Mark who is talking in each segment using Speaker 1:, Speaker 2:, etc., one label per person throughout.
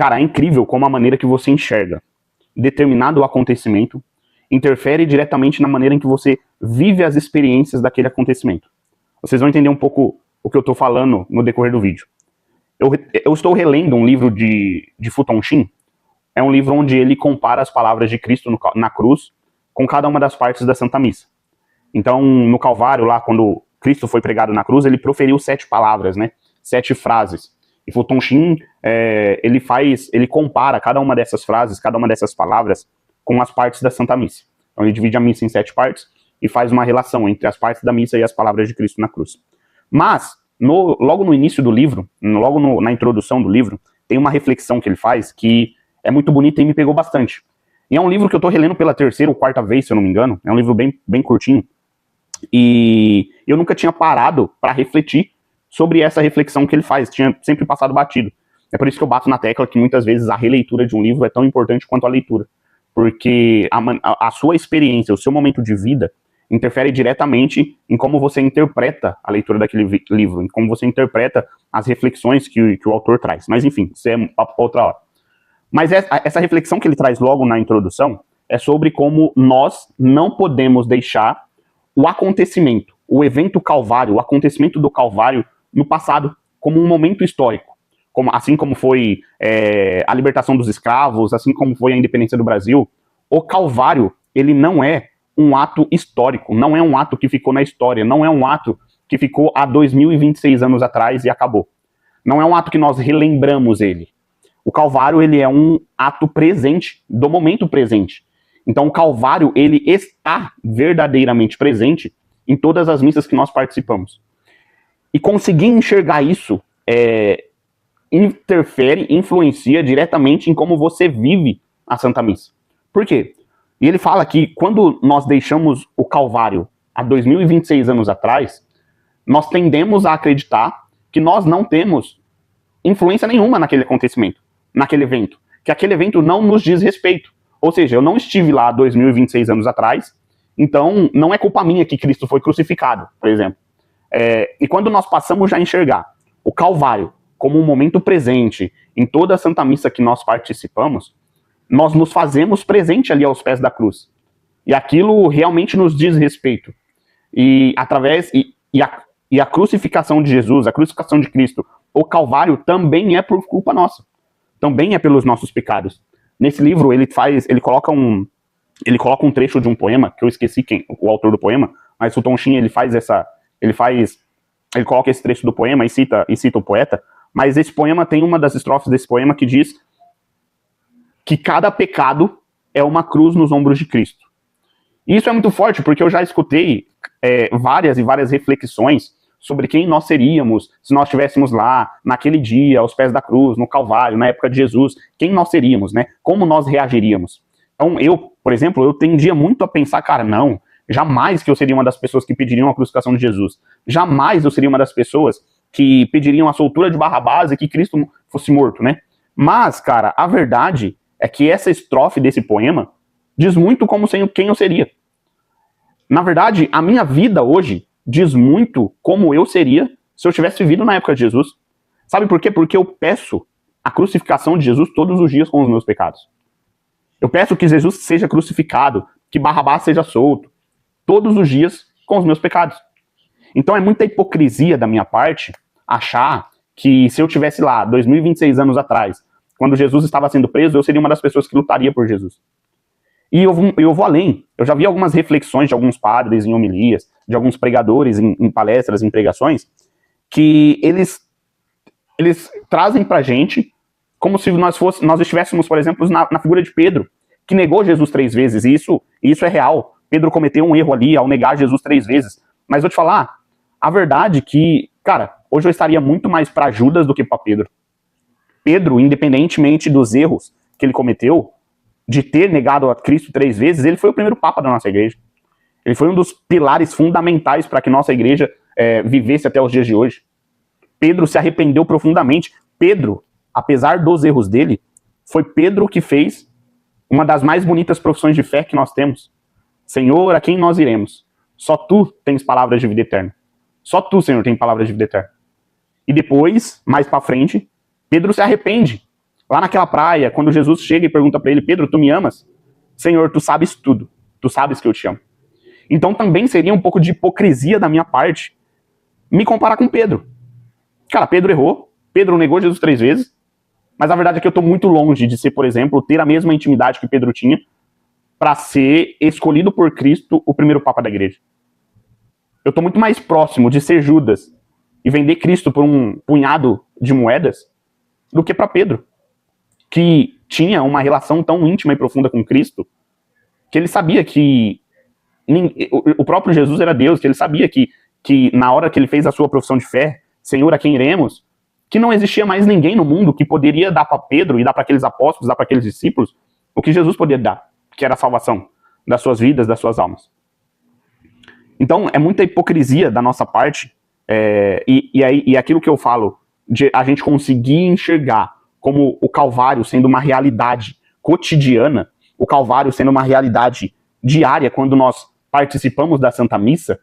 Speaker 1: Cara, é incrível como a maneira que você enxerga determinado acontecimento interfere diretamente na maneira em que você vive as experiências daquele acontecimento. Vocês vão entender um pouco o que eu estou falando no decorrer do vídeo. Eu estou relendo um livro de Futon Shin. É um livro onde ele compara as palavras de Cristo na cruz com cada uma das partes da Santa Missa. Então, no Calvário, lá, quando Cristo foi pregado na cruz, ele proferiu 7 palavras, né? 7 frases. E Futon Shin, ele compara cada uma dessas frases, cada uma dessas palavras, com as partes da Santa Missa. Então, ele divide a missa em 7 partes e faz uma relação entre as partes da missa e as palavras de Cristo na cruz. Mas, logo no início do livro, na introdução do livro, tem uma reflexão que ele faz que é muito bonita e me pegou bastante. E é um livro que eu estou relendo pela 3ª ou 4ª vez, se eu não me engano. É um livro bem curtinho. E eu nunca tinha parado para refletir sobre essa reflexão que ele faz. Tinha sempre passado batido. É por isso que eu bato na tecla que muitas vezes a releitura de um livro é tão importante quanto a leitura. Porque a sua experiência, o seu momento de vida, interfere diretamente em como você interpreta a leitura daquele livro, em como você interpreta as reflexões que o autor traz. Mas enfim, isso é um papo para outra hora. Mas essa reflexão que ele traz logo na introdução é sobre como nós não podemos deixar o acontecimento, o evento Calvário, o acontecimento do Calvário no passado, como um momento histórico. Assim como foi a libertação dos escravos, assim como foi a independência do Brasil, o Calvário, ele não é um ato histórico, não é um ato que ficou na história, não é um ato que ficou há 2026 anos atrás e acabou. Não é um ato que nós relembramos ele. O Calvário, ele é um ato presente, do momento presente. Então, o Calvário, ele está verdadeiramente presente em todas as missas que nós participamos. E conseguir enxergar isso influencia diretamente em como você vive a Santa Missa. Por quê? E ele fala que quando nós deixamos o Calvário há 2026 anos atrás, nós tendemos a acreditar que nós não temos influência nenhuma naquele acontecimento, naquele evento, que aquele evento não nos diz respeito. Ou seja, eu não estive lá 2026 anos atrás, então não é culpa minha que Cristo foi crucificado, por exemplo. E quando nós passamos já a enxergar o Calvário como um momento presente em toda a Santa Missa que nós participamos, nós nos fazemos presente ali aos pés da cruz. E aquilo realmente nos diz respeito. E a crucificação de Jesus, a crucificação de Cristo, o Calvário também é por culpa nossa. Também é pelos nossos pecados. Nesse livro, ele coloca um trecho de um poema, que eu esqueci o autor do poema, mas o Tom Shin, ele coloca esse trecho do poema e cita o poeta, mas esse poema tem uma das estrofes desse poema que diz que cada pecado é uma cruz nos ombros de Cristo. E isso é muito forte, porque eu já escutei várias e várias reflexões sobre quem nós seríamos se nós estivéssemos lá, naquele dia, aos pés da cruz, no Calvário, na época de Jesus, quem nós seríamos, né? Como nós reagiríamos. Então eu, por exemplo, eu tendia muito a pensar, cara, não, jamais que eu seria uma das pessoas que pediriam a crucificação de Jesus. Jamais eu seria uma das pessoas que pediriam a soltura de Barrabás e que Cristo fosse morto, né? Mas, cara, a verdade é que essa estrofe desse poema diz muito como quem eu seria. Na verdade, a minha vida hoje diz muito como eu seria se eu tivesse vivido na época de Jesus. Sabe por quê? Porque eu peço a crucificação de Jesus todos os dias com os meus pecados. Eu peço que Jesus seja crucificado, que Barrabás seja solto, todos os dias com os meus pecados. Então é muita hipocrisia da minha parte achar que se eu tivesse lá 2026 anos atrás, quando Jesus estava sendo preso, eu seria uma das pessoas que lutaria por Jesus. E eu vou além. Eu já vi algumas reflexões de alguns padres em homilias, de alguns pregadores em palestras, em pregações, que eles trazem pra gente como se nós estivéssemos, por exemplo, na figura de Pedro, que negou Jesus 3 vezes. E isso é real. Pedro cometeu um erro ali ao negar Jesus 3 vezes. Mas vou te falar, a verdade é que, cara, hoje eu estaria muito mais para Judas do que para Pedro. Pedro, independentemente dos erros que ele cometeu, de ter negado a Cristo 3 vezes, ele foi o primeiro papa da nossa igreja. Ele foi um dos pilares fundamentais para que nossa igreja vivesse até os dias de hoje. Pedro se arrependeu profundamente. Pedro, apesar dos erros dele, foi Pedro que fez uma das mais bonitas profissões de fé que nós temos. Senhor, a quem nós iremos? Só tu tens palavras de vida eterna. Só tu, Senhor, tens palavras de vida eterna. E depois, mais para frente, Pedro se arrepende. Lá naquela praia, quando Jesus chega e pergunta para ele, Pedro, tu me amas? Senhor, tu sabes tudo. Tu sabes que eu te amo. Então também seria um pouco de hipocrisia da minha parte me comparar com Pedro. Cara, Pedro errou. Pedro negou Jesus 3 vezes. Mas a verdade é que eu estou muito longe de ser, por exemplo, ter a mesma intimidade que Pedro tinha para ser escolhido por Cristo o primeiro Papa da igreja. Eu estou muito mais próximo de ser Judas e vender Cristo por um punhado de moedas do que para Pedro, que tinha uma relação tão íntima e profunda com Cristo, que ele sabia que o próprio Jesus era Deus, que ele sabia que na hora que ele fez a sua profissão de fé, Senhor, a quem iremos, que não existia mais ninguém no mundo que poderia dar para Pedro e dar para aqueles apóstolos, dar para aqueles discípulos, o que Jesus poderia dar, que era a salvação das suas vidas, das suas almas. Então, é muita hipocrisia da nossa parte, e aquilo que eu falo, de a gente conseguir enxergar como o Calvário sendo uma realidade cotidiana, o Calvário sendo uma realidade diária quando nós participamos da Santa Missa,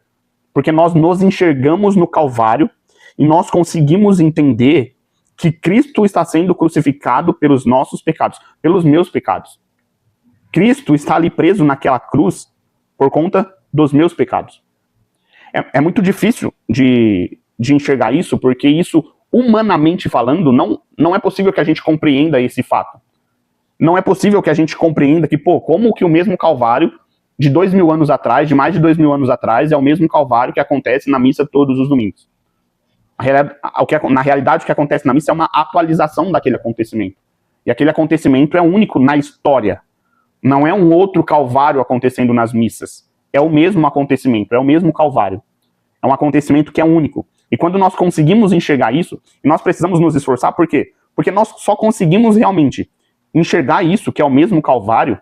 Speaker 1: porque nós nos enxergamos no Calvário e nós conseguimos entender que Cristo está sendo crucificado pelos nossos pecados, pelos meus pecados. Cristo está ali preso naquela cruz por conta dos meus pecados. É muito difícil de enxergar isso, porque isso, humanamente falando, não é possível que a gente compreenda esse fato. Não é possível que a gente compreenda que, como que o mesmo Calvário de 2000 anos atrás, de mais de 2000 anos atrás, é o mesmo Calvário que acontece na missa todos os domingos. Na realidade, o que acontece na missa é uma atualização daquele acontecimento. E aquele acontecimento é único na história. Não é um outro Calvário acontecendo nas missas. É o mesmo acontecimento, é o mesmo Calvário. É um acontecimento que é único. E quando nós conseguimos enxergar isso, e nós precisamos nos esforçar, por quê? Porque nós só conseguimos realmente enxergar isso, que é o mesmo Calvário,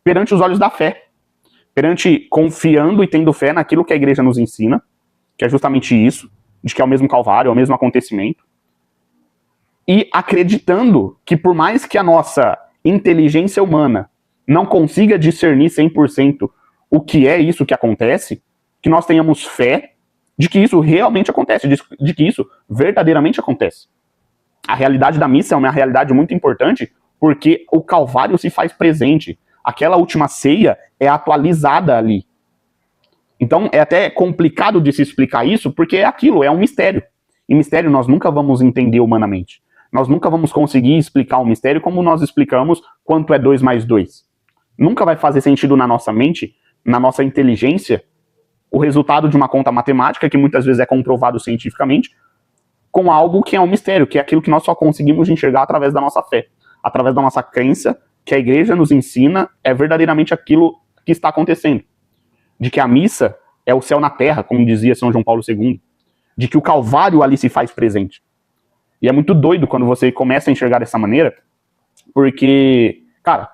Speaker 1: perante os olhos da fé. Perante confiando e tendo fé naquilo que a igreja nos ensina, que é justamente isso, de que é o mesmo Calvário, é o mesmo acontecimento. E acreditando que por mais que a nossa inteligência humana não consiga discernir 100% o que é isso que acontece, que nós tenhamos fé de que isso realmente acontece, de que isso verdadeiramente acontece. A realidade da missa é uma realidade muito importante, porque o Calvário se faz presente. Aquela última ceia é atualizada ali. Então é até complicado de se explicar isso, porque é aquilo, é um mistério. E mistério nós nunca vamos entender humanamente. Nós nunca vamos conseguir explicar um mistério como nós explicamos quanto é 2 mais 2. Nunca vai fazer sentido na nossa mente, na nossa inteligência, o resultado de uma conta matemática, que muitas vezes é comprovado cientificamente, com algo que é um mistério, que é aquilo que nós só conseguimos enxergar através da nossa fé, através da nossa crença, que a igreja nos ensina é verdadeiramente aquilo que está acontecendo. De que a missa é o céu na terra, como dizia São João Paulo II. De que o Calvário ali se faz presente. E é muito doido quando você começa a enxergar dessa maneira, porque, cara,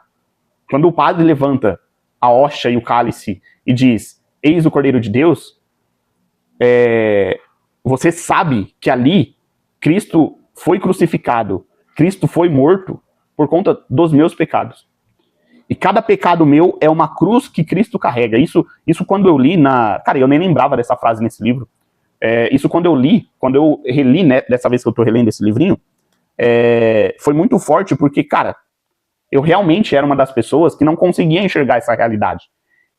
Speaker 1: quando o padre levanta a hóstia e o cálice e diz, eis o Cordeiro de Deus, você sabe que ali Cristo foi crucificado, Cristo foi morto por conta dos meus pecados. E cada pecado meu é uma cruz que Cristo carrega. Isso quando eu li Cara, eu nem lembrava dessa frase nesse livro. Isso quando eu reli, né, dessa vez que eu tô relendo esse livrinho, foi muito forte, porque, cara, eu realmente era uma das pessoas que não conseguia enxergar essa realidade.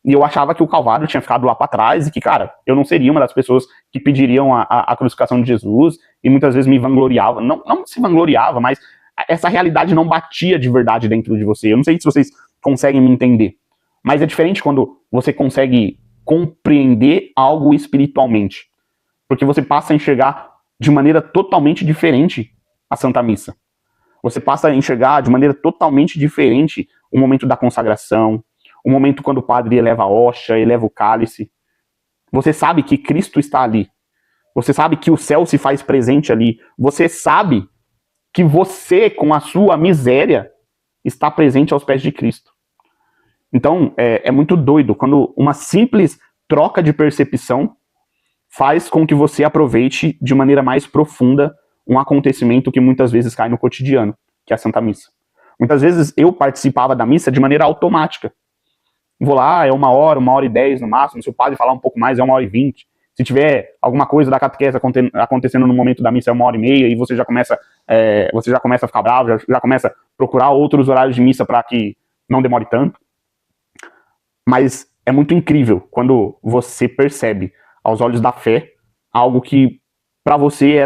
Speaker 1: E eu achava que o Calvário tinha ficado lá para trás e que, cara, eu não seria uma das pessoas que pediriam a crucificação de Jesus e muitas vezes me vangloriava. Não se vangloriava, mas essa realidade não batia de verdade dentro de você. Eu não sei se vocês conseguem me entender. Mas é diferente quando você consegue compreender algo espiritualmente. Porque você passa a enxergar de maneira totalmente diferente a Santa Missa. Você passa a enxergar de maneira totalmente diferente o momento da consagração, o momento quando o padre eleva a hóstia, eleva o cálice. Você sabe que Cristo está ali. Você sabe que o céu se faz presente ali. Você sabe que você, com a sua miséria, está presente aos pés de Cristo. Então, é muito doido quando uma simples troca de percepção faz com que você aproveite de maneira mais profunda um acontecimento que muitas vezes cai no cotidiano, que é a Santa Missa. Muitas vezes eu participava da missa de maneira automática. Vou lá, é 1 hora, 1h10 no máximo, se o padre falar um pouco mais, é 1h20. Se tiver alguma coisa da catequese acontecendo no momento da missa, é 1h30, e você já começa a ficar bravo, já começa a procurar outros horários de missa para que não demore tanto. Mas é muito incrível quando você percebe, aos olhos da fé, algo que para você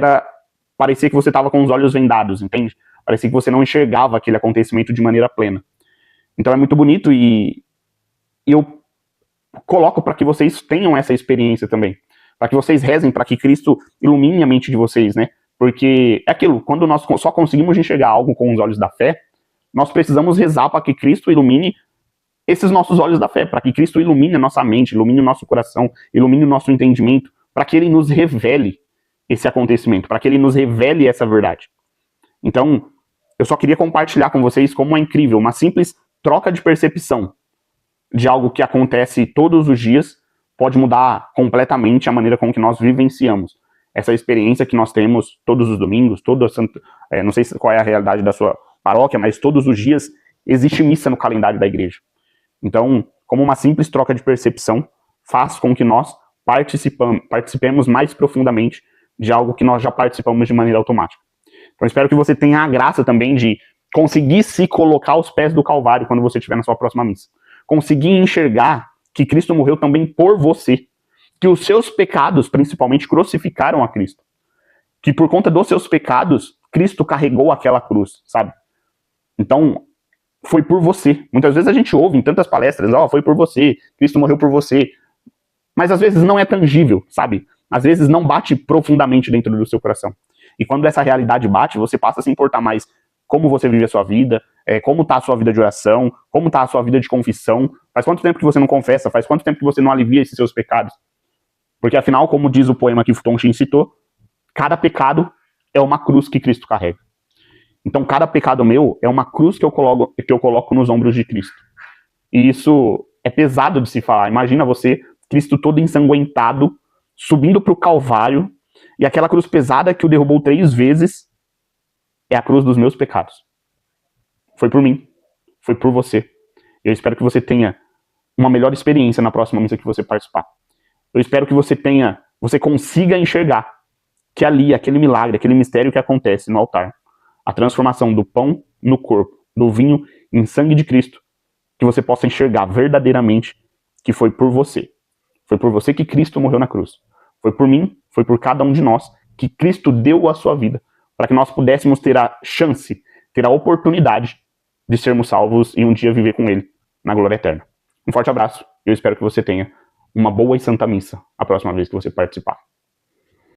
Speaker 1: parecia que você estava com os olhos vendados, entende? Parecia que você não enxergava aquele acontecimento de maneira plena. Então é muito bonito e eu coloco para que vocês tenham essa experiência também. Para que vocês rezem, para que Cristo ilumine a mente de vocês, né? Porque é aquilo, quando nós só conseguimos enxergar algo com os olhos da fé, nós precisamos rezar para que Cristo ilumine esses nossos olhos da fé, para que Cristo ilumine a nossa mente, ilumine o nosso coração, ilumine o nosso entendimento, para que Ele nos revele esse acontecimento, para que Ele nos revele essa verdade. Então, eu só queria compartilhar com vocês como é incrível, uma simples troca de percepção de algo que acontece todos os dias pode mudar completamente a maneira com que nós vivenciamos essa experiência que nós temos todos os domingos, não sei qual é a realidade da sua paróquia, mas todos os dias existe missa no calendário da igreja. Então, como uma simples troca de percepção faz com que nós participemos mais profundamente de algo que nós já participamos de maneira automática. Então, espero que você tenha a graça também de conseguir se colocar aos pés do Calvário quando você estiver na sua próxima missa. Conseguir enxergar que Cristo morreu também por você. Que os seus pecados, principalmente, crucificaram a Cristo. Que por conta dos seus pecados, Cristo carregou aquela cruz, sabe? Então, foi por você. Muitas vezes a gente ouve em tantas palestras, foi por você, Cristo morreu por você. Mas às vezes não é tangível, sabe? Às vezes não bate profundamente dentro do seu coração. E quando essa realidade bate, você passa a se importar mais como você vive a sua vida, como está a sua vida de oração, como está a sua vida de confissão. Faz quanto tempo que você não confessa? Faz quanto tempo que você não alivia esses seus pecados? Porque afinal, como diz o poema que o Futon Shin citou, cada pecado é uma cruz que Cristo carrega. Então cada pecado meu é uma cruz que eu coloco nos ombros de Cristo. E isso é pesado de se falar. Imagina você, Cristo todo ensanguentado, subindo para o Calvário, e aquela cruz pesada que o derrubou 3 vezes é a cruz dos meus pecados. Foi por mim. Foi por você. Eu espero que você tenha uma melhor experiência na próxima missa que você participar. Eu espero que você consiga enxergar que ali, aquele milagre, aquele mistério que acontece no altar, a transformação do pão no corpo, do vinho em sangue de Cristo, que você possa enxergar verdadeiramente que foi por você. Foi por você que Cristo morreu na cruz. Foi por mim, foi por cada um de nós que Cristo deu a sua vida, para que nós pudéssemos ter a chance, ter a oportunidade de sermos salvos e um dia viver com Ele na glória eterna. Um forte abraço e eu espero que você tenha uma boa e santa missa a próxima vez que você participar.